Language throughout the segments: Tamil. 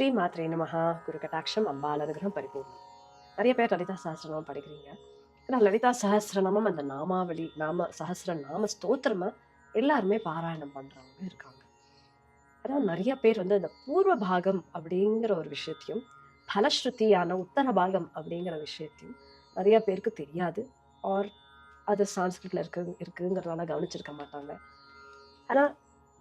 ஸ்ரீ மாத்ரே நமஹா. குரு கடாட்சம் அம்பாள் அனுகிரகம் பரிபூர்ணம். நிறைய பேர் லலிதா சஹஸ்ரநாமம் படிக்கிறீங்க. ஆனா லலிதா சஹஸ்ரநாமம் அந்த நாமாவளி சஹஸ்ர நாம ஸ்தோத்திரமா எல்லாருமே பாராயணம் பண்றவங்க இருக்காங்க. ஆனா நிறைய பேர் வந்து இந்த பூர்வ பாகம் அப்படிங்கிற ஒரு விஷயத்தையும் பலஸ்ருதியான உத்தர பாகம் அப்படிங்கிற விஷயத்தையும் நிறைய பேருக்கு தெரியாது. ஆர் அது சான்ஸ்கிரிட்ல இருக்குங்கிறதால கவனிச்சிருக்க மாட்டாங்க. ஆனா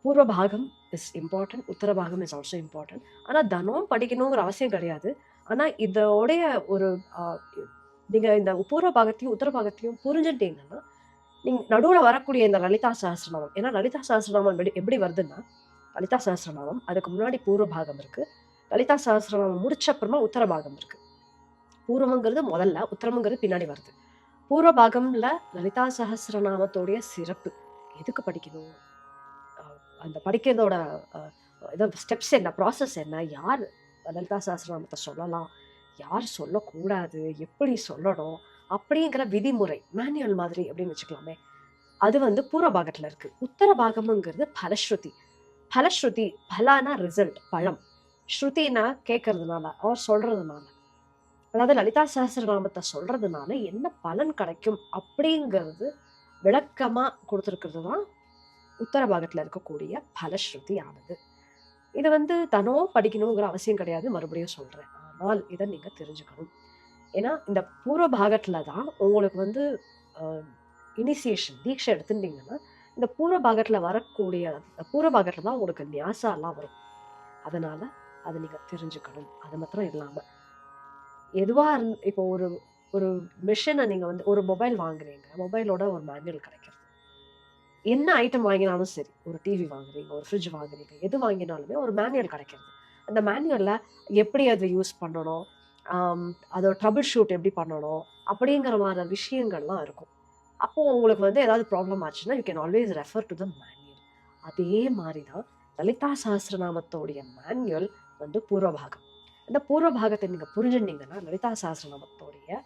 பூர்வ பாகம் இஸ் இம்பார்ட்டன்ட், உத்தர பாகம் இஸ் ஆல்சோ இம்பார்ட்டன்ட். ஆனா தினம் படிக்கணுங்கிற அவசியம் கிடையாது. ஆனா இதோடைய ஒரு நீங்க இந்த பூர்வ பாகத்தையும் உத்தர பாகத்தையும் புரிஞ்சுட்டீங்கன்னா நீங்க நடுவுல வரக்கூடிய இந்த லலிதா சஹஸ்ரநாமம், ஏன்னா லலிதா சஹஸ்ரநாமம் எப்படி வருதுன்னா, லலிதா சஹஸ்ரநாமம் அதுக்கு முன்னாடி பூர்வ பாகம் இருக்கு. லலிதா சஹஸ்ரநாமம் முடிச்ச அப்புறமா உத்தர பாகம் இருக்கு. பூர்வம்ங்கிறது முதல்ல, உத்தரம்ங்கிறது பின்னாடி வருது. பூர்வ பாகம்ல லலிதா சஹஸ்ரநாமத்தோடைய சிறப்பு, எதுக்கு படிக்கணும், அந்த படிக்கிறதோட ஸ்டெப்ஸ் என்ன, ப்ராசஸ் என்ன, யார் லலிதா சஹஸ்ரநாமத்தை சொல்லலாம், யார் சொல்லக்கூடாது, எப்படி சொல்லணும் அப்படிங்கிற விதிமுறை மேனுவல் மாதிரி அப்படின்னு வச்சுக்கலாமே, அது வந்து பூர்வ பாகத்துல இருக்கு. உத்தர பாகம்ங்கிறது பலஸ்ருதி. பலஸ்ருதி, பலானா ரிசல்ட், பழம். ஸ்ருதினா கேட்கறதுனால அவர் சொல்றதுனால, அதாவது லலிதா சஹஸ்ரநாமத்தை சொல்றதுனால என்ன பலன் கிடைக்கும் அப்படிங்கிறது விளக்கமா கொடுத்துருக்கிறது தான் உத்தர பாகத்துல இருக்கக்கூடிய பலஸ்ருதி ஆனது. இது வந்து தினம் படிக்கணுங்கிற அவசியம் கிடையாது, மறுபடியும் சொல்றேன். ஆனால் இதை நீங்க தெரிஞ்சுக்கணும். ஏன்னா இந்த பூர்வ பாகத்துல தான் உங்களுக்கு வந்து இனிசியேஷன் தீட்சை எடுத்துட்டீங்கன்னா, இந்த பூர்வ பாகத்துல வரக்கூடிய பூர்வ பாகத்துல தான் உங்களுக்கு நியாசா எல்லாம் வரும். அதனால அதை நீங்க தெரிஞ்சுக்கணும். அது மாத்திரம் இல்லாம எதுவா இப்போ ஒரு ஒரு மிஷினை நீங்க வந்து ஒரு மொபைல் வாங்குறீங்க, மொபைலோட ஒரு மேனுவல் கிடைக்கிறது. என்ன ஐட்டம் வாங்கினாலும் சரி, ஒரு டிவி வாங்குறீங்க, ஒரு ஃப்ரிட்ஜ் வாங்குறீங்க, எது வாங்கினாலுமே ஒரு மேனுவல் கிடைக்கிறது. அந்த மேனுவல்ல எப்படி அதை யூஸ் பண்ணணும், அதோட ட்ரபிள் ஷூட் எப்படி பண்ணணும் அப்படிங்கிற மாதிரி விஷயங்கள்லாம் இருக்கும். அப்போ உங்களுக்கு வந்து ஏதாவது ப்ராப்ளம் ஆச்சுன்னா you can always refer to the manual. அதே மாதிரி தான் லலிதா சஹஸ்ரநாமத்தோடைய மேனுவல் வந்து பூர்வபாகம். அந்த பூர்வபாகத்தை நீங்க புரிஞ்சுட்டீங்கன்னா லலிதா சஹஸ்ரநாமத்தோடைய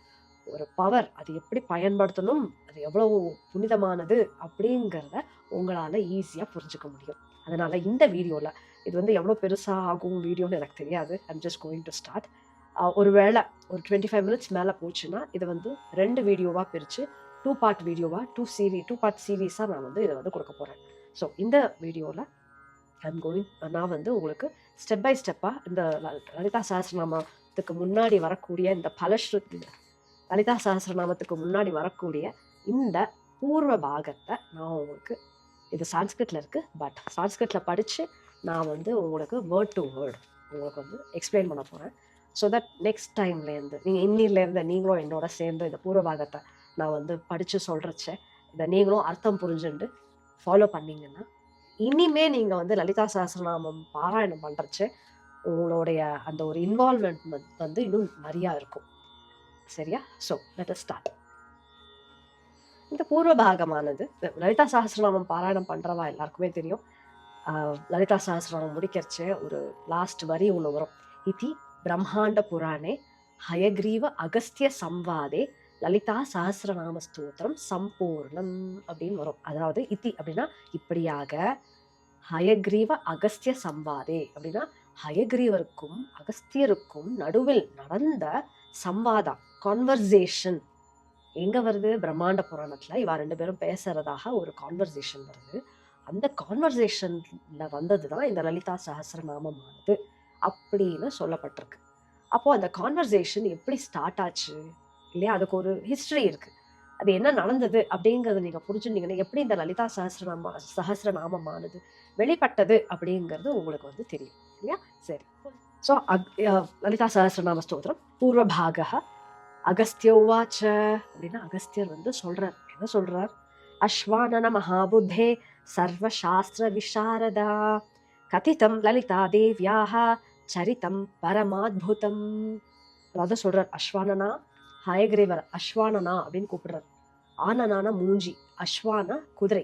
ஒரு பவர், அது எப்படி பயன்படுத்தணும், அது எவ்வளவு புனிதமானது அப்படிங்கிறத உங்களால ஈஸியா புரிஞ்சுக்க முடியும். அதனால இந்த வீடியோல இது வந்து எவ்வளவு பெருசா ஆகும் வீடியோன்னு எனக்கு தெரியாது. I'm just going to start. ஒருவேளை ஒரு 25 மினிட்ஸ் மேல போச்சுன்னா இதை வந்து 2 வீடியோவா பிரிச்சு 2 பார்ட் வீடியோவா 2 பார்ட் சீரீஸா நான் வந்து இதை வந்து கொடுக்க போறேன். ஸோ இந்த வீடியோல நான் வந்து உங்களுக்கு ஸ்டெப் பை ஸ்டெப்பா இந்த லலிதா சஹஸ்ரநாமத்துக்கு முன்னாடி வரக்கூடிய இந்த பலஸ்ருதி, லலிதா சஹஸ்ரநாமத்துக்கு முன்னாடி வரக்கூடிய இந்த பூர்வ பாகத்தை நான் உங்களுக்கு, இது சான்ஸ்கிரிட்ல இருக்கு, பட் சான்ஸ்கிரிட்ல படிச்சு நான் வந்து உங்களுக்கு வேர்ட் டு வேர்ட் உங்களுக்கு வந்து எக்ஸ்பிளைன் பண்ண போறேன். ஸோ தட் நெக்ஸ்ட் டைம்லேருந்து நீங்கள் இன்னிலேருந்து நீங்களும் என்னோட சேர்ந்து இந்த பூர்வ பாகத்தை நான் வந்து படித்து சொல்கிறச்ச இதை நீங்களும் அர்த்தம் புரிஞ்சுண்டு ஃபாலோ பண்ணீங்கன்னா இனிமே நீங்கள் வந்து லலிதா சஹஸ்ரநாமம் பாராயணம் பண்ணுறச்ச உங்களுடைய அந்த ஒரு இன்வால்மெண்ட் வந்து இன்னும் நிறையா இருக்கும். சரியா? So let us start. இந்த பூர்வ பாகமானது லலிதா சஹஸ்ரநாமம் பாராயணம் பண்ணுறவா எல்லாருக்குமே தெரியும். லலிதா சஹஸ்ரநாமம் முடிக்கிறச்சே ஒரு லாஸ்ட் வரி ஒன்று வரும். இதி பிரம்மாண்ட புராணே ஹயக்ரீவ அகஸ்திய சம்வாதே லலிதா சஹஸ்ரநாம ஸ்தோத்திரம் சம்பூர்ணம் அப்படின்னு வரும். அதாவது இதி அப்படின்னா இப்படியாக, ஹயக்ரீவ அகஸ்திய சம்வாதே அப்படின்னா ஹயக்ரீவருக்கும் அகஸ்தியருக்கும் நடுவில் நடந்த சம்வாதம், கான்வர்சேஷன் எங்க வருது? பிரம்மாண்ட புராணத்துல இவா 2 பேரும் பேசுறதாக ஒரு கான்வர்சேஷன் வருது. அந்த கான்வர்சேஷன்ல வந்ததுதான் இந்த லலிதா சஹஸ்ரநாமமானது அப்படின்னு சொல்லப்பட்டிருக்கு. அப்போ அந்த கான்வர்சேஷன் எப்படி ஸ்டார்ட் ஆச்சு இல்லையா, அதுக்கு ஒரு ஹிஸ்டரி இருக்கு. அது என்ன நடந்தது அப்படிங்கறத நீங்க புரிஞ்சுட்டீங்கன்னா எப்படி இந்த லலிதா சஹஸ்ரநாமமானது வெளிப்பட்டது அப்படிங்கிறது உங்களுக்கு வந்து தெரியும் இல்லையா? சரி. ஸோ லலிதா சஹஸ்ரநாம ஸ்தோத்திரம் பூர்வபாக அகஸ்தியோவாச்ச அப்படின்னா அகஸ்தியர் வந்து சொல்றார். என்ன சொல்றார்? அஸ்வானன மகாபுத்தே சர்வசாஸ்திர விசாரதா கதிதம் லலிதா தேவ்யாக சரிதம் பரமாத்புதம். அதாவது சொல்றார், அஸ்வானனா ஹயக்ரீவர், அஸ்வானனா அப்படின்னு கூப்பிடுறார். ஆனனான மூஞ்சி, அஸ்வான குதிரை.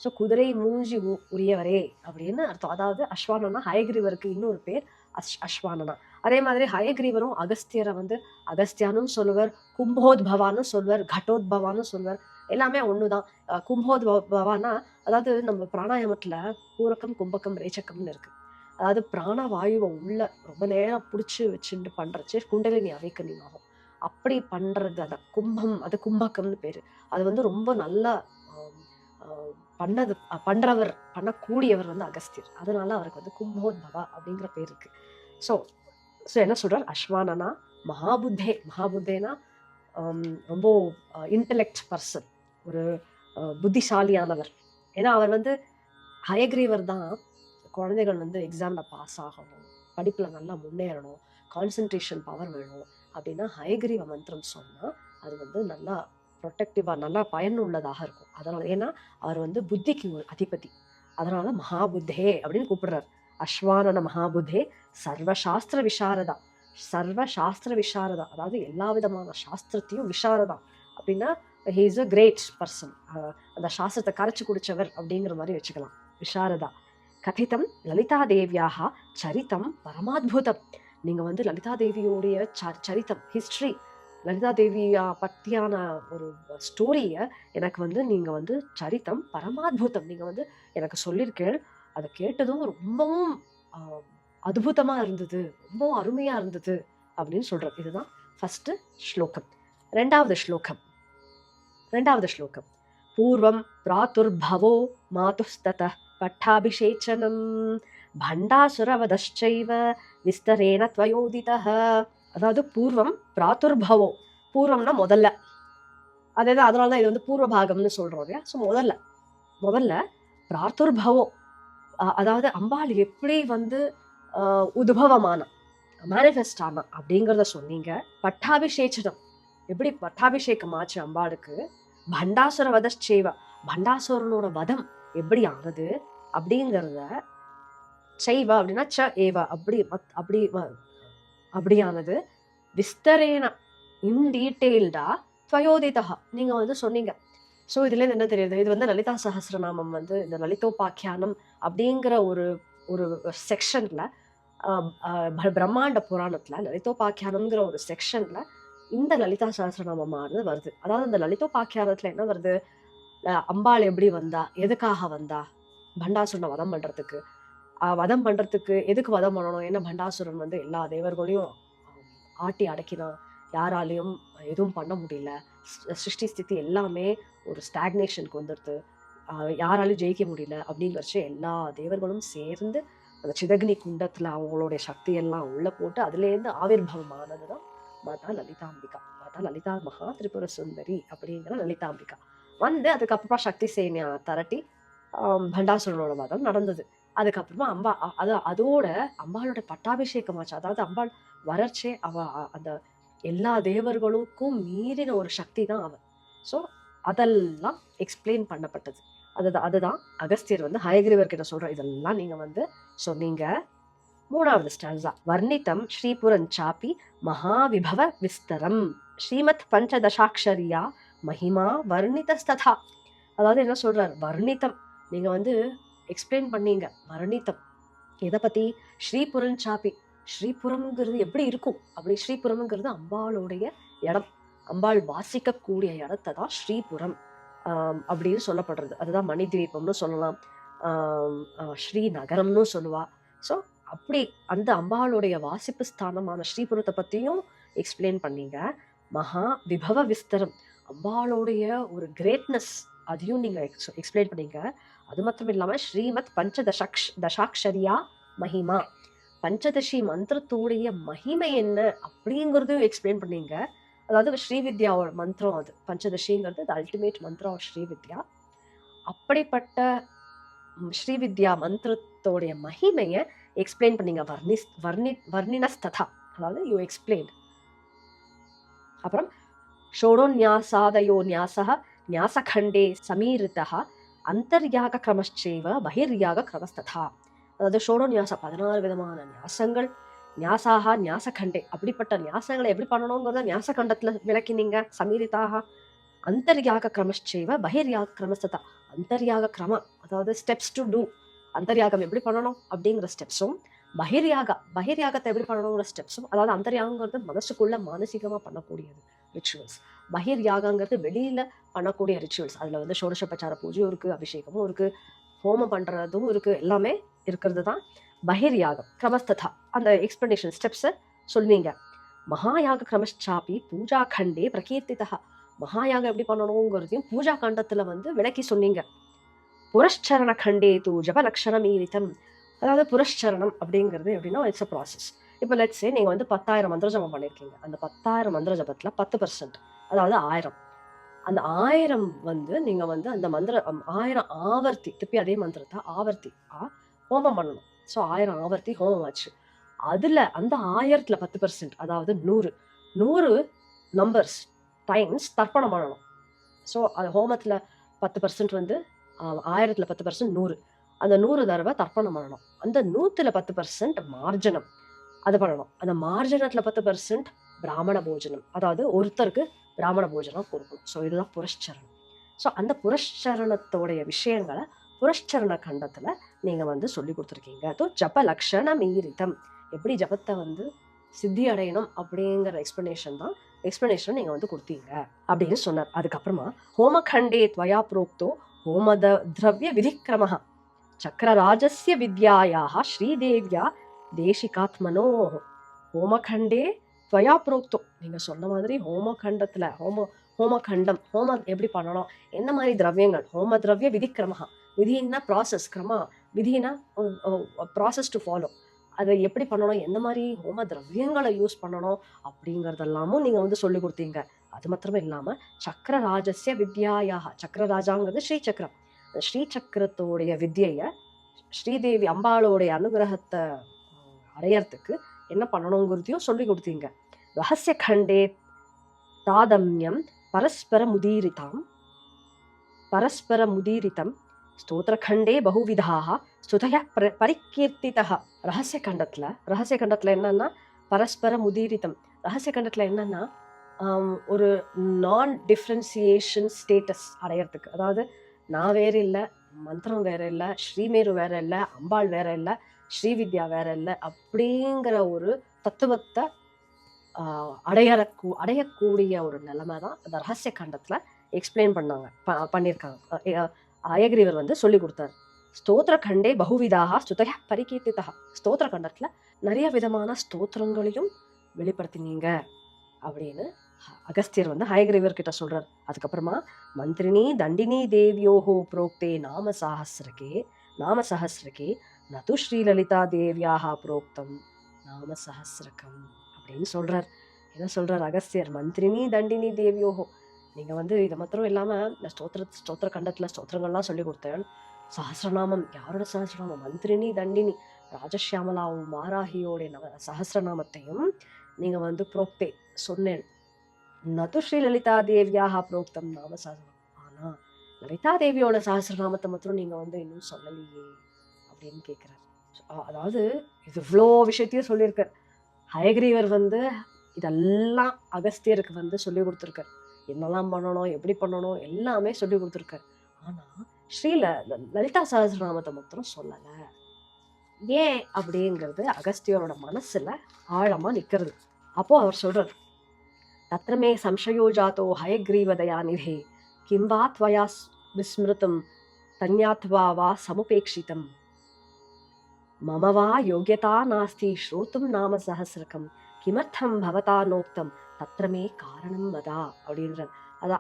ஸோ குதிரை மூஞ்சி உரியவரே அப்படின்னு அர்த்தம். அதாவது அஸ்வானனா ஹயக்ரீவருக்கு இன்னொரு பேர் அஸ்வானனா. அதே மாதிரி ஹயக்ரீவரும் அகஸ்தியரை வந்து அகஸ்தியானும் சொல்லுவர், கும்போத்பவானும் சொல்வர், கடோத்பவானும் சொல்வர். எல்லாமே ஒண்ணுதான். கும்போத்பவானா அதாவது நம்ம பிராணாயாமத்துல பூரக்கம் கும்பகம் ரேச்சக்கம்னு இருக்கு. அதாவது பிராணவாயுவை உள்ள ரொம்ப நேரம் பிடிச்சி வச்சுட்டு பண்றச்சு குண்டலினி அவேக்கனிங் ஆகும். அப்படி பண்றது அத கும்பம், அது கும்பகம்னு பேரு. அது வந்து ரொம்ப நல்லா ஆம், பண்ணது பண்றவர் பண்ணக்கூடியவர் வந்து அகஸ்தியர். அதனால அவருக்கு வந்து கும்போத்பவா அப்படிங்கிற பேர் இருக்கு. ஸோ ஸோ என்ன சொல்றார்? அஸ்வானனா மகாபுத்தே. மகாபுத்தேனா ரொம்ப இன்டெலெக்ட் பர்சன், ஒரு புத்திசாலியானவர். ஏன்னா அவர் வந்து ஹயக்ரீவர் தான் குழந்தைகள் வந்து எக்ஸாம்ல பாஸ் ஆகணும், படிப்புல நல்லா முன்னேறணும், கான்சென்ட்ரேஷன் பவர் வேணும் அப்படின்னா ஹயக்ரீவ மந்திரம் சொன்னா அது வந்து நல்லா ப்ரொடெக்டிவா நல்லா பயனுள்ளதாக இருக்கும். அதனால ஏன்னா அவர் வந்து புத்திக்கு ஒரு அதிபதி. அதனால மகாபுத்தே அப்படின்னு கூப்பிடுறாரு. அஸ்வானன மகாபுத்தே சர்வசாஸ்திர விசாரதா. சர்வசாஸ்திர விசாரதா அதாவது எல்லா விதமான சாஸ்திரத்தையும் விசாரதா அப்படின்னா he is a great person. அந்த சாஸ்திரத்தை கரைச்சு குடிச்சவர் அப்படிங்கிற மாதிரி வச்சுக்கலாம். விசாரதா கதிதம் லலிதா தேவியாக சரித்தம் பரமாத்புதம். நீங்க வந்து லலிதா தேவியோடைய சரித்தம், ஹிஸ்டரி, லலிதா தேவியா பத்தியான ஒரு ஸ்டோரிய எனக்கு வந்து நீங்க வந்து சரித்தம் பரமாத்புதம் நீங்க வந்து எனக்கு சொல்லியிருக்கேள். அதை கேட்டதும் ரொம்பவும் அத்புதமா இருந்தது, ரொம்பவும் அருமையா இருந்தது அப்படின்னு சொல்றது. இதுதான் ஃபர்ஸ்ட் ஸ்லோகம். ரெண்டாவது ஸ்லோகம் பூர்வம் பிராதுர்பவோ மாதுஸ்தத பட்டாபிஷேச்சனம் பண்டாசுரவதச்சைவ விஸ்தரேன த்வயோதிதः. அதாவது பூர்வம் பிராதுர்பவோ, பூர்வம்னா முதல்ல, அதேதான். அதனாலதான் இது வந்து பூர்வ பாகம்னு சொல்றோம் இல்லையா? ஸோ முதல்ல பிராதுர்பவோ, அதாவது அம்பாள் எப்படி வந்து உத்பவமான மேனிஃபெஸ்ட் ஆனா அப்படிங்கிறத சொன்னீங்க. பட்டாபிஷேச்சனம், எப்படி பட்டாபிஷேகம் ஆச்சு அம்பாளுக்கு. பண்டாசுர வதச்சேவ, பண்டாசுரனோட வதம் எப்படி ஆனது அப்படிங்கிறத, செய்வ அப்படின்னா ச ஏவ அப்படி அப்படி அப்படியானது, விஸ்தரேன இன் டீட்டெயில்டா துவயோதிதா நீங்க வந்து சொன்னீங்க. ஸோ இதுல என்ன தெரியுது? இது வந்து லலிதா சஹஸ்ரநாமம் வந்து இந்த லலிதோபாக்கியானம் அப்படிங்கிற ஒரு ஒரு செக்ஷன்ல, பிரம்மாண்ட புராணத்துல லலிதோபாக்கியானம்ங்கிற ஒரு செக்ஷன்ல இந்த லலிதா சஹஸ்ரநாமமானது வருது. அதாவது இந்த லலிதோபாக்கியானத்துல என்ன வருது? அம்பாள் எப்படி வந்தா, எதுக்காக வந்தா? பண்டாசுரனை வதம் பண்றதுக்கு எதுக்கு வதம் பண்ணணும்? ஏன்னா பண்டாசுரன் வந்து எல்லா தேவர்களையும் ஆட்டி அடக்கினான். யாராலையும் எதுவும் பண்ண முடியல. சிருஷ்டி ஸ்திதி எல்லாமே ஒரு ஸ்டாக்னேஷனுக்கு வந்துடுது. யாராலையும் ஜெயிக்க முடியல அப்படிங்கிறச்சு எல்லா தேவர்களும் சேர்ந்து அந்த சிதக்னி குண்டத்துல அவங்களுடைய சக்தி எல்லாம் உள்ள போட்டு அதுலேருந்து ஆவிர்பவம் ஆனதுதான் மாதா லலிதாம்பிகா. மாதா லலிதா மகா திரிபுர சுந்தரி அப்படிங்கிற லலிதாம்பிகா வந்து அதுக்கப்புறமா சக்தி சேனையா திரட்டி பண்டாசுரனோட வதம் நடந்தது. அதுக்கப்புறமா அதோட அம்பாளோட பட்டாபிஷேகம் ஆச்சு. அதாவது அம்பாள் வறட்சே அந்த எல்லா தேவர்களுக்கும் மீறின ஒரு சக்தி தான் அவன். ஸோ அதெல்லாம் எக்ஸ்பிளைன் பண்ணப்பட்டது. அதுதான் அகஸ்தியர் வந்து ஹயக்ரீவர் கிட்ட சொல்ற. இதெல்லாம் நீங்க வந்து சொன்னீங்க. மூணாவது ஸ்டான்ஸா வர்ணித்தம் ஸ்ரீபுரஞ்சாப்பி மகாவிபவ விஸ்தரம் ஸ்ரீமத் பஞ்சதசாட்சரியா மகிமா வர்ணிதஸ்ததா. அதாவது என்ன சொல்றார்? வர்ணித்தம் நீங்க வந்து எக்ஸ்பிளைன் பண்ணீங்க. வர்ணித்தம் எதை பத்தி? ஸ்ரீபுரஞ்சாப்பி, ஸ்ரீபுரம்ங்கிறது எப்படி இருக்கும் அப்படி? ஸ்ரீபுரம்ங்கிறது அம்பாளுடைய இடம், அம்பாள் வாசிக்கக்கூடிய இடத்தை தான் ஸ்ரீபுரம் அப்படின்னு சொல்லப்படுறது. அதுதான் மணித்வீபம்னு சொல்லலாம், ஸ்ரீநகரம்னு சொல்லுவா. ஸோ அப்படி அந்த அம்பாளுடைய வாசிப்பு ஸ்தானமான ஸ்ரீபுரத்தை பத்தியும் எக்ஸ்பிளைன் பண்ணீங்க. மகா விபவ விஸ்தரம், அம்பாளுடைய ஒரு கிரேட்னஸ், அதையும் நீங்க எக்ஸ்பிளைன் பண்ணீங்க. அது மட்டும் இல்லாம ஸ்ரீமத் தசாட்சரியா மகிமா, பஞ்சதசி மந்திரத்தோடைய மகிமை என்ன அப்படிங்கிறதையும் எக்ஸ்பிளைன் பண்ணீங்க. அதாவது ஸ்ரீவித்யாவோட மந்திரம், அது பஞ்சதசிங்கிறது அல்டிமேட் மந்திரம் ஸ்ரீவித்யா. அப்படிப்பட்ட ஸ்ரீவித்யா மந்திரத்தோடைய மகிமையை எக்ஸ்பிளைன் பண்ணீங்க. வர்ணினஸ்ததா, அதாவது யூ எக்ஸ்பிளைன். அப்புறம் ஷோடோன்யாசாதயோ ன்யாசः ன்யாசகண்டே சமீரிதः அந்தர்யாக கிரமச்சேவ பகிர்யாக கிரமஸ்ததா. அதாவது ஷோடோன்யாச 16 விதமான ன்யாசங்கள், ன்யாசாக ன்யாசகண்டே, அப்படிப்பட்ட ன்யாசங்களை எப்படி பண்ணணுங்கிறத ன்யாசகண்டத்துல விளக்கினீங்க. சமீரிதாக அந்தர்யாக கிரமச்சேவ பகிர்யாக கிரமஸ்ததா. அந்தர்யாக கிரம அதாவது ஸ்டெப்ஸ் டு டூ, அந்தர்யாகம் எப்படி பண்ணணும் அப்படிங்கிற ஸ்டெப்ஸும், பகிர்யாகத்தை எப்படி பண்ணணுங்கிற ஸ்டெப்ஸும். அதாவது அந்தர்யாகங்கிறது மனசுக்குள்ள மானசீகமா பண்ணக்கூடியது ரிச்சுவல்ஸ், பகிர்யாகங்கிறது வெளியில பண்ணக்கூடிய ரிச்சுவல்ஸ். அதுல வந்து ஷோடசோபச்சார பூஜையும் இருக்கு, அபிஷேகமும் இருக்கு, ஹோமம் பண்றதும் இருக்கு, எல்லாமே இருக்கிறது தான் பகிர்யாகம் கிரமஸ்ததா அந்த எக்ஸ்பிளனேஷன் ஸ்டெப்ஸை சொல்வீங்க. மகாயாக கிரமச்சாப்பி பூஜா கண்டே பிரகீர்த்திதா, மகாயாகம் எப்படி பண்ணணுங்கிறதையும் பூஜா கண்டத்துல வந்து விளக்கி சொன்னீங்க. புரஷ்சரண கண்டே தூ ஜப லக்ஷணம் ஈரித்தம், அதாவது புரஷ்சரணம் அப்படிங்கிறது எப்படின்னா இட்ஸ் அ ப்ராசஸ். இப்போ லெட்ஸே நீங்க வந்து 10,000 மந்திர ஜபம் பண்ணியிருக்கீங்க. அந்த 10,000 மந்திர ஜபத்துல 10%, அதாவது 1000, அந்த 1000 வந்து நீங்க வந்து அந்த மந்திர 1000 ஆவர்த்தி திருப்பி அதே மந்திரத்தை ஆவர்த்தி ஹோமம் பண்ணணும். ஸோ 1000 ஆவர்த்தி ஹோமம் ஆச்சு. அதுல அந்த 1000த்துல 10%, அதாவது 100 நம்பர்ஸ் டைம்ஸ் தர்ப்பணம் பண்ணணும். ஸோ அது ஹோமத்துல 10% வந்து 1000த்துல 10% 100, அந்த 100 தடவை தர்ப்பணம் பண்ணணும். அந்த 100த்துல 10% மார்ஜனம் அது பண்ணணும். அந்த மார்ஜனத்துல 10% பிராமண போஜனம், அதாவது ஒருத்தருக்கு பிராமண போஜனம் கொடுக்கணும். ஸோ இதுதான் புரஷ்சரணம். ஸோ அந்த புரஷ்சரணத்தோடைய விஷயங்களை புரஷ்சரண கண்டத்துல நீங்க வந்து சொல்லி கொடுத்துருக்கீங்க. ஸோ ஜப லக்ஷண மீரிதம், எப்படி ஜபத்தை வந்து சித்தி அடையணும் அப்படிங்கிற எக்ஸ்பிளனேஷன் நீங்க வந்து கொடுத்தீங்க அப்படின்னு சொன்னார். அதுக்கப்புறமா ஹோமகண்டே துவயா புரோக்தோ ஹோமத திரவிய விதிக்கிரமஹ சக்கரராஜஸ்ய வித்யாயாஹ ஸ்ரீதேவ்யா தேசிகாத்மனோ. ஹோமகண்டே துவயா புரோக்தோ, நீங்க சொன்ன மாதிரி ஹோமகண்டத்துல ஹோமகண்டம் ஹோமம் எப்படி பண்ணணும், என்ன மாதிரி திரவியங்கள், ஹோம திரவிய விதிக்கிரமஹா, விதினா ப்ராசஸ், கிரமா விதினா ப்ராசஸ் டு ஃபாலோ, அதை எப்படி பண்ணணும், எந்த மாதிரி ஹோம திரவியங்களை யூஸ் பண்ணணும் அப்படிங்கறதெல்லாமும் நீங்க வந்து சொல்லி கொடுத்தீங்க. அது மாத்திரமே இல்லாம சக்கரராஜஸ்ய வித்யாயாக, சக்கரராஜாங்கிறது ஸ்ரீசக்கரம், ஸ்ரீசக்கரத்தோடைய வித்யைய ஸ்ரீதேவி அம்பாளோடைய அனுகிரகத்தை அடையறதுக்கு என்ன பண்ணணுங்கிறதையும் சொல்லி கொடுத்தீங்க. ரகசிய கண்டே தாதம்யம் பரஸ்பர முதீரிதம் ஸ்தோத்திரகண்டே பகுவிதாக ஸ்துதய பரிகீர்த்திதः. ரகசிய கண்டத்துல என்னன்னா பரஸ்பர முதீரிதம். ரகசிய கண்டத்துல என்னன்னா ஒரு நான் டிஃபரன்சியேஷன் ஸ்டேட்டஸ் அடையறதுக்கு, அதாவது நான் வேற இல்லை, மந்திரம் வேற இல்லை, ஸ்ரீமேரு வேற இல்லை, அம்பாள் வேற இல்லை, ஸ்ரீவித்யா வேற இல்லை அப்படிங்கிற ஒரு தத்துவத்தை அடையக்கூடிய ஒரு நிலைமை தான் அந்த ரகசிய கண்டத்துல எக்ஸ்பிளைன் பண்ணியிருக்காங்க. அயக்ரீவர் வந்து சொல்லி கொடுத்தாரு. ஸ்தோத்திர கண்டே பகுவிதாக ஸ்துதய பரிகீர்த்திதா, ஸ்தோத்திர கண்டத்துல நிறைய விதமான ஸ்தோத்திரங்களையும் வெளிப்படுத்தினீங்க அப்படின்னு அகஸ்தியர் வந்து ஹயக்ரீவர் கிட்ட சொல்றார். அதுக்கப்புறமா மந்திரினி தண்டினி தேவியோஹோ புரோக்தே நாம சஹஸ்ரகே நது ஸ்ரீலலிதா தேவியாக புரோக்தம் நாம சஹஸ்ரகம் அப்படின்னு சொல்றார். என்ன சொல்றார் அகஸ்தியர், மந்திரினி தண்டினி தேவியோஹோ, நீங்க வந்து இதை மாத்திரம் இல்லாம இந்த ஸ்தோத்திர கண்டத்துல ஸ்தோத்திரங்கள்லாம் சொல்லி கொடுத்தேன். சஹஸ்ரநாமம், யாரோட சஹஸ்ரநாமம், மந்திரினி தண்டினி ராஜஷ்யாமலாவும் மாராகியோட சஹஸ்ரநாமத்தையும் நீங்க வந்து புரோக்தே சொன்னேன். நது ஸ்ரீ லலிதா தேவியாக புரோக்தம் நாம சஹஸ்ரம், ஆனா லலிதா தேவியோட சஹஸ்ரநாமத்தை மாத்திரம் நீங்க வந்து இன்னும் சொல்லலையே அப்படின்னு கேட்கிறார். அதாவது இது இவ்வளோ விஷயத்தையும் சொல்லியிருக்கார் ஹயக்ரீவர் வந்து, இதெல்லாம் அகஸ்தியருக்கு வந்து சொல்லி கொடுத்துருக்கார். என்னெல்லாம் பண்ணணும், எப்படி பண்ணணும் எல்லாமே சொல்லி கொடுத்துருக்கார். ஆனா லலிதா சஹஸ்ரநாமத்தை மாத்திரம் சொல்லல. ஏன் அப்படிங்கிறது அகஸ்தியரோட மனசுல ஆழமா நிக்கிறது. அப்போ அவர் சொல்றார், தத்ரமே சம்சயோ ஜாத்தோ ஹயக்ரீவதயா நிதே கிம் வா த்வயா விஸ்மிருதம் தன்யாத்வா வா சமுபேக்ஷிதம் மம வா யோகியதா நாஸ்தி ஸ்ரோத்தும் நாம சஹஸ்ரகம் கிமர்த்தம் பவதா நோக்தம் தத்ரமே காரணம் வதா அப்படின்றார்.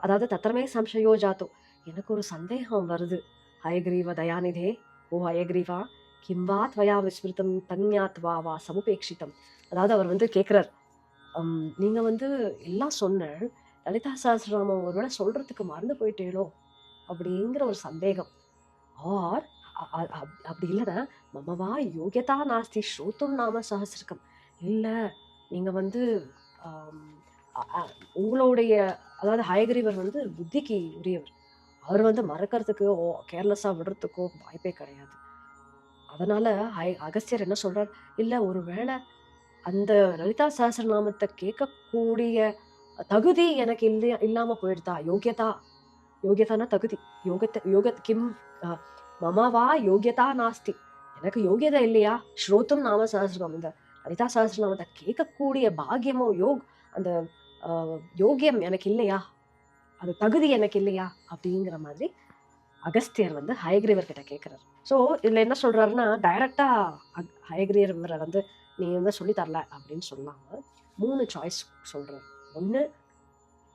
அதாவது தத்ரமே சம்சயோ ஜாத்தோ, எனக்கு ஒரு சந்தேகம் வருது ஹயக்ரீவ தயாநிதே, ஓ ஹயக்ரீவா கிம் வா த்வயா விஸ்மிருதம் தன்யாத்வா வா சமுபேக்ஷிதம். அதாவது அவர் வந்து கேட்கிறார், நீங்க வந்து எல்லாம் சொன்ன லலிதா சஹஸ்ரநாமம் ஒருவேளை சொல்றதுக்கு மறந்து போயிட்டேனோ அப்படிங்கிற ஒரு சந்தேகம். ஆர் அப்படி இல்லைன்னா மமவா யோகியதா நாஸ்தி ஸ்ரோத்தும் நாம சஹஸ்ரகம், இல்லை நீங்க வந்து உங்களுடைய, அதாவது ஹயக்ரீவர் வந்து புத்திக்கு உரியவர், அவர் வந்து மறக்கிறதுக்கு கேர்லெஸ்ஸா விடுறதுக்கோ வாய்ப்பே கிடையாது. அதனால அகஸ்தியர் என்ன சொல்றார், இல்லை ஒருவேளை அந்த லலிதா சஹஸ்ரநாமத்தை கேட்கக்கூடிய தகுதி எனக்கு இல்லாம போயிடுதா, யோகியதான தகுதி, கிம் மமவா யோகியதா நாஸ்தி, எனக்கு யோகியதை இல்லையா, ஸ்ரோத்தும் நாம சஹஸ்ரநாமம், இந்த லலிதா சஹஸ்ரநாமத்தை கேட்கக்கூடிய பாக்கியமோ அந்த யோகியம் எனக்கு இல்லையா, அது தகுதி எனக்கு இல்லையா அப்படிங்கிற மாதிரி அகஸ்தியர் வந்து ஹயக்ரீவர் கிட்ட கேட்கிறார். ஸோ இதுல என்ன சொல்றாருன்னா, டைரக்டா ஹயக்ரீவரை வந்து நீ வந்து சொல்லி தரல அப்படின்னு சொல்லாம 3 சாய்ஸ் சொல்றாரு. ஒண்ணு,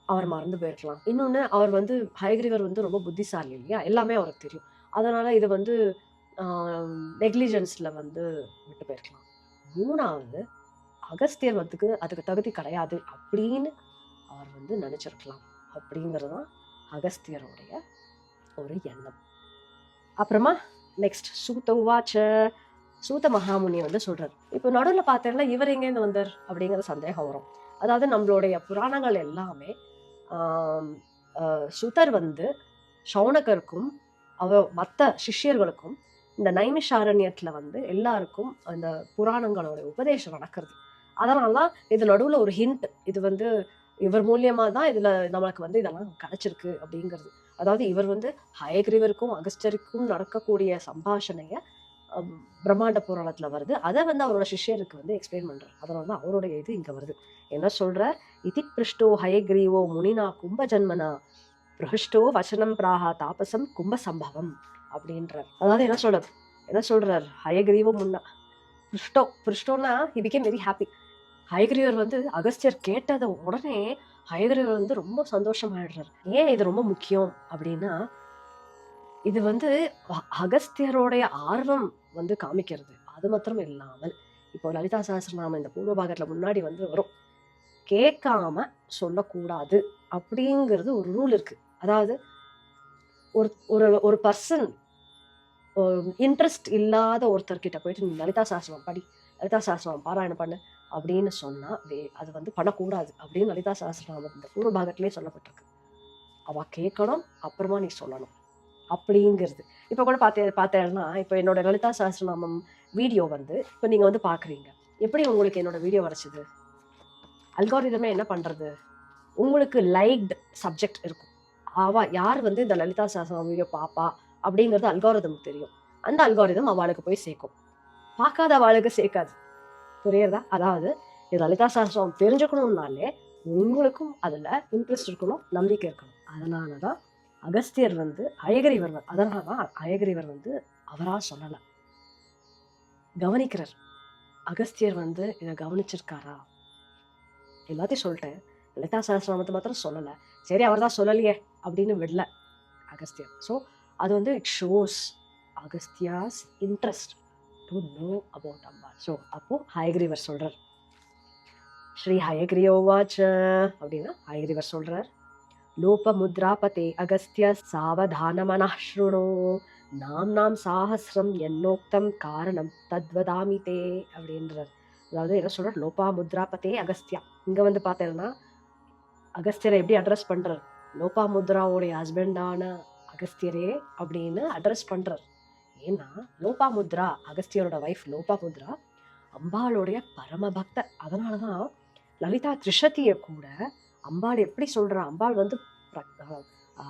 அவர் மறந்து போயிருக்கலாம். இன்னொன்னு, அவர் வந்து ஹயக்ரீவர் வந்து ரொம்ப புத்திசாலி இல்லையா? எல்லாமே அவருக்கு தெரியும். அதனால இது வந்து ஆ நெக்லிஜென்ஸ்ல வந்து விட்டு போயிருக்கலாம். 3வது, அகஸ்தியர் அதுக்கு தகுதி கிடையாது அப்படின்னு அவர் வந்து நினைச்சிருக்கலாம். அப்படிங்கிறது தான் அகஸ்தியருடைய ஒரு எண்ணம். அப்புறமா நெக்ஸ்ட் சூத உவாச்ச. சூத மகாமுனி வந்து சொல்றாரு. இப்போ நடுவுல பார்த்தீங்கன்னா இவர் எங்கேருந்து வந்தார் அப்படிங்கிற சந்தேகம் வரும். அதாவது நம்மளுடைய புராணங்கள் எல்லாமே சுதர் வந்து சௌனகருக்கும் மற்ற சிஷ்யர்களுக்கும் இந்த நைமிஷாரண்யத்துல வந்து எல்லாருக்கும் அந்த புராணங்களோட உபதேசம் நடக்கிறது. அதனாலதான் இது நடுவுல ஒரு ஹிண்ட், இது வந்து இவர் மூலியமா தான் இதுல நம்மளுக்கு வந்து இதெல்லாம் கிடைச்சிருக்கு அப்படிங்கிறது. அதாவது இவர் வந்து ஹயக்ரீவருக்கும் அகஸ்டருக்கும் நடக்கக்கூடிய சம்பாஷணைய பிரம்மாண்ட புராணத்துல வருது. அதை வந்து அவரோட சிஷ்யருக்கு வந்து எக்ஸ்பிளைன் பண்றாரு. அதனாலதான் அவருடைய இது இங்க வருது. என்ன சொல்ற, இதி பிருஷ்டோ ஹயக்ரீவோ முனினா கும்ப ஜன்மனா பிரஹிஷ்டோ வசனம் பிராஹா தாபசம் கும்ப சம்பவம் அப்படின்றார். அதாவது என்ன சொல்றார், ஹயக்ரீவோ முன்னா பிருஷ்டோன்னா ஹி பிகேம் வெரி ஹாப்பி. ஹயக்ரீவர் வந்து அகஸ்தியர் கேட்டதை உடனே ஹயக்ரீவர் வந்து ரொம்ப சந்தோஷமாயிடுறாரு. ஏன் இது ரொம்ப முக்கியம் அப்படின்னா, இது வந்து அகஸ்தியருடைய ஆர்வம் வந்து காமிக்கிறது. அது மாத்திரம் இல்லாமல் இப்போ லலிதா சஹஸ்ரநாமம் இந்த பூர்வ பாகத்துல முன்னாடி வந்து வரும், கேட்காம சொல்லக்கூடாது அப்படிங்கிறது ஒரு ரூல் இருக்கு. அதாவது ஒரு ஒரு ஒரு பர்சன் இன்ட்ரெஸ்ட் இல்லாத ஒருத்தர்கிட்ட போயிட்டு நீ லலிதா சஹஸ்ரநாமம் படி, லலிதா சஹஸ்ரநாமம் பாராயணம் பண்ணு அப்படின்னு சொன்னா அது வந்து பண்ணக்கூடாது அப்படின்னு லலிதா சஹஸ்ரநாமம் இந்த பூர்வ பாகத்திலேயே சொல்லப்பட்டிருக்கு. அவ கேட்கணும், அப்புறமா நீ சொல்லணும் அப்படிங்கிறது. இப்போ கூட பார்த்தேன்னா இப்போ என்னோட லலிதா சஹஸ்ரநாமம் வீடியோ வந்து இப்போ நீங்க வந்து பாக்குறீங்க. எப்படி உங்களுக்கு என்னோட வீடியோ வரைச்சது? அல்காரிதமே என்ன பண்றது, உங்களுக்கு லைக்டு சப்ஜெக்ட் இருக்கும். யார் வந்து இந்த லலிதா சஹஸ்ரநாமம் வீடியோ பாப்பா அப்படிங்கிறது அல்காரிதம் தெரியும். அந்த அல்காரிதம் அவளுக்கு போய் சேர்க்கும், பார்க்காத அவளுக்கு சேர்க்காது. புரியுறதா? அதாவது இது லலிதா சஹஸ்ரநாமம் தெரிஞ்சுக்கணும்னாலே உங்களுக்கும் அதுல இன்ட்ரெஸ்ட் இருக்கணும், நம்பிக்கை இருக்கணும். அதனாலதான் அகஸ்தியர் வந்து அயகிரிவர் வந்து அவரா சொல்லல, கவனிக்கிறார். அகஸ்தியர் வந்து இதை கவனிச்சிருக்காரா? எல்லாத்தையும் சொல்லிட்டேன், லலிதா சஹஸ்ரநாமத்தை மாத்திரம் சொல்லல. சரி, அவர் தான் சொல்லலையே அப்படின்னு விடல அகஸ்தியர். ஸோ அது வந்து it shows Agastya's interest to know about Ambal. So அப்போ ஹயகிரிவர் சொல்றார், ஸ்ரீ ஹயகிரியோவாச்ச அப்படின்னா ஹயகிரிவர் சொல்றார், லோபமுத்ராபதே அகஸ்திய சாவதானமனः ஷ்ருணு நாம்னாம் சாஹஸ்ரம் என்னோக்தம் காரணம் தத்வதாமி தே அப்படின்றார். அதாவது என்ன சொல்றார், லோபாமுத்ராபதே அகஸ்தியா. இங்க வந்து பார்த்தேன்னா அகஸ்தியரை எப்படி அட்ரஸ் பண்றார், லோபாமுத்ராவுடைய ஹஸ்பண்டான அகஸ்தியரே அப்படின்னு அட்ரஸ் பண்றார். ஏன்னா லோபாமுத்ரா, அகஸ்தியரோட வைஃப் லோபாமுத்ரா அம்பாளுடைய பரம பக்தர். அதனாலதான் லலிதா திரிஷதியை கூட அம்பாள் எப்படி சொல்றா, அம்பாள் வந்து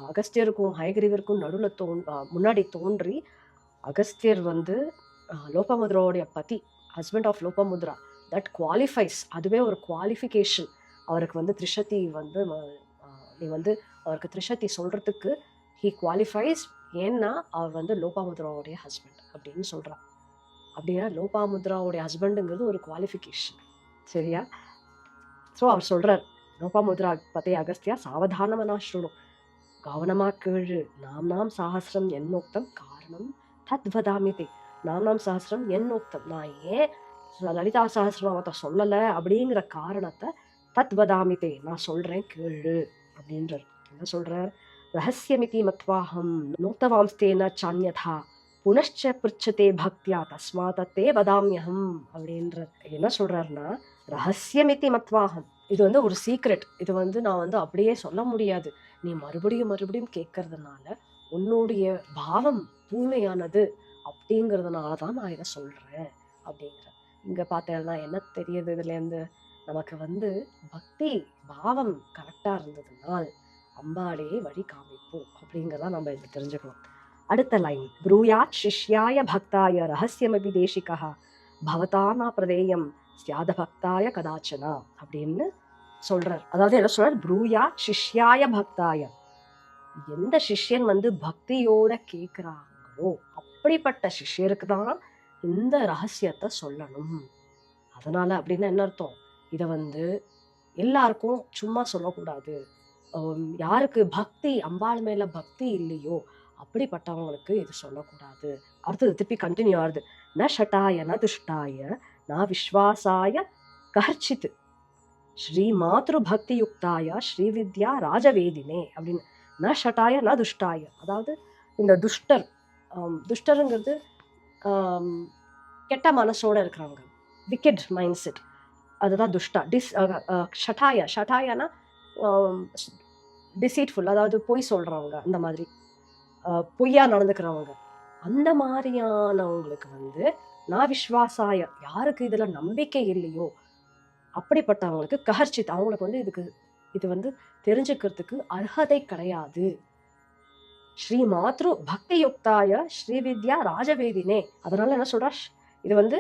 அகஸ்தியருக்கும் ஹயகிரிவருக்கும் நடுவில் முன்னாடி தோன்றி அகஸ்தியர் வந்து லோபாமுத்ராவுடைய பதி, husband of Lopamudra, that qualifies. அதுவே ஒரு குவாலிஃபிகேஷன் அவருக்கு வந்து திரிஷதி வந்து நீ வந்து அவருக்கு திரிஷதி சொல்றதுக்கு ஹி குவாலிஃபைஸ். ஏன்னா அவர் வந்து லோபாமுத்ராவுடைய ஹஸ்பண்ட் அப்படின்னு சொல்றான். அப்படின்னா லோபாமுத்ராவுடைய ஹஸ்பண்டுங்கிறது ஒரு குவாலிஃபிகேஷன். சரியா? ஸோ அவர் சொல்றார், லோபாமுத்ரா பதே அகஸ்தியா சாவதானமனா ஷ்ருணு, கவனமா கேளு, நாம் சாஹஸ்ரம் என்னோக்தம் காரணம் தத்வதாமிதே. நாம் சாஹஸ்ரம் என்னோக்தம், நான் ஏன் லலிதா சஹஸ்ரநாமத்தை சொல்லலை அப்படிங்கிற காரணத்தை தத்வதாமிதே, நான் சொல்றேன் கேளு அப்படின்றார். என்ன சொல்றார், ரகசியமிதி மத்வாஹம் நோக்தவாம்ஸ்தேன சான்யதா புனಶ್ಚ பிருச்சதே பக்தியா தஸ்மாதத்தே வதாமியகம் அப்படின்றார். என்ன சொல்றாருன்னா, ரகசியமிதி மத்வாஹம், இது வந்து ஒரு சீக்ரெட், இது வந்து நான் வந்து அப்படியே சொல்ல முடியாது, நீ மறுபடியும் கேட்கறதுனால உன்னுடைய பாவம் தூய்மையானது அப்படிங்கிறதுனாலதான் நான் இதை சொல்றேன் அப்படிங்கிற. இங்க பார்த்தேன்னா என்ன தெரியுது இதுல இருந்து, நமக்கு வந்து பக்தி பாவம் கரெக்டா இருந்ததுனால் அம்பாலே வழி காமிப்போம் அப்படிங்கிறத நம்ம இதை தெரிஞ்சுக்கணும். அடுத்த லைன், ப்ரூயாத் சிஷ்யாய பக்தாய ரகசியமபி தேசிகா பவதானா பிரதேயம் ஸ்யாத பக்தாய கதாச்சனா அப்படின்னு சொல்றார். அதாவது என்ன சொல்றார், ப்ரூயாத் சிஷ்யாய பக்தாய, எந்த சிஷ்யன் வந்து பக்தியோட கேக்குறாங்களோ அப்படிப்பட்ட சிஷ்யருக்கு தான் இந்த ரகசியத்தை சொல்லணும். அதனால அப்படின்னா என்ன அர்த்தம்? இத வந்து எல்லாருக்கும் சும்மா சொல்லக்கூடாது. யாருக்கு பக்தி அம்பாள் மேல பக்தி இல்லையோ அப்படிப்பட்டவங்களுக்கு இது சொல்லக்கூடாது. அடுத்தது திருப்பி கண்டினியூ ஆகுது. ந ஷட்டாய ந துஷ்டாய ந விஸ்வாசாய கர்ச்சித் ஸ்ரீ மாத்ரு பக்தி யுக்தாய ஸ்ரீவித்யா ராஜவேதினே அப்படின்னு. ந ஷட்டாய ந துஷ்டாய, அதாவது இந்த துஷ்டர், துஷ்டருங்கிறது ஆம், கெட்ட மனசோட இருக்கிறவங்க, விக்கெட் மைண்ட் செட், அதுதான் துஷ்டா. ஷட்டாய ஷட்டாயனா டிசீட்ஃபுல், அதாவது பொய் சொல்றவங்க, அந்த மாதிரி பொய்யா நடந்துக்கிறவங்க, அந்த மாதிரியானவங்களுக்கு வந்து நான் விஸ்வாசாய, யாருக்கு இதுல நம்பிக்கை இல்லையோ அப்படிப்பட்டவங்களுக்கு கஹர்ச்சித், அவங்களுக்கு வந்து இது வந்து தெரிஞ்சுக்கிறதுக்கு அர்ஹதை கிடையாது. ஸ்ரீ மாத்ரு பக்தி யுக்தாய ஸ்ரீவித்யா ராஜவேதினே. அதனால என்ன சொல்றா, இது வந்து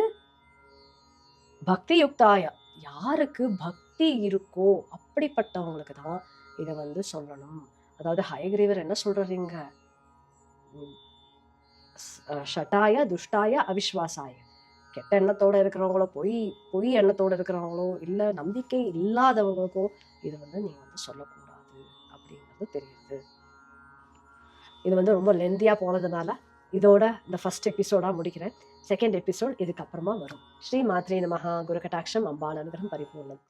பக்தி யுக்தாய, யாருக்கு பக்தி இருக்கோ அப்படிப்பட்டவங்களுக்கு தான் இதை வந்து சொல்லணும். அதாவது ஹயகிரீவர் என்ன சொல்றீங்க, ஷட்டாய துஷ்டாய அவிஸ்வாசாய, கெட்ட எண்ணத்தோட இருக்கிறவங்களோ, பொய் பொய் எண்ணத்தோட இருக்கிறவங்களோ, இல்ல நம்பிக்கை இல்லாதவங்களுக்கோ இது வந்து நீங்க வந்து சொல்லக்கூடாது அப்படிங்கிறது தெரியுது. இது வந்து ரொம்ப லெந்தியா போனதுனால இதோட இந்த ஃபர்ஸ்ட் எபிசோடா முடிக்கிறேன். செகண்ட் எபிசோட் இதுக்கப்புறமா வரும். ஸ்ரீ மாத்ரே நமஹ. குரு கட்டாட்சம் அம்பாள் அனுகிரகம் பரிபூர்ணம்.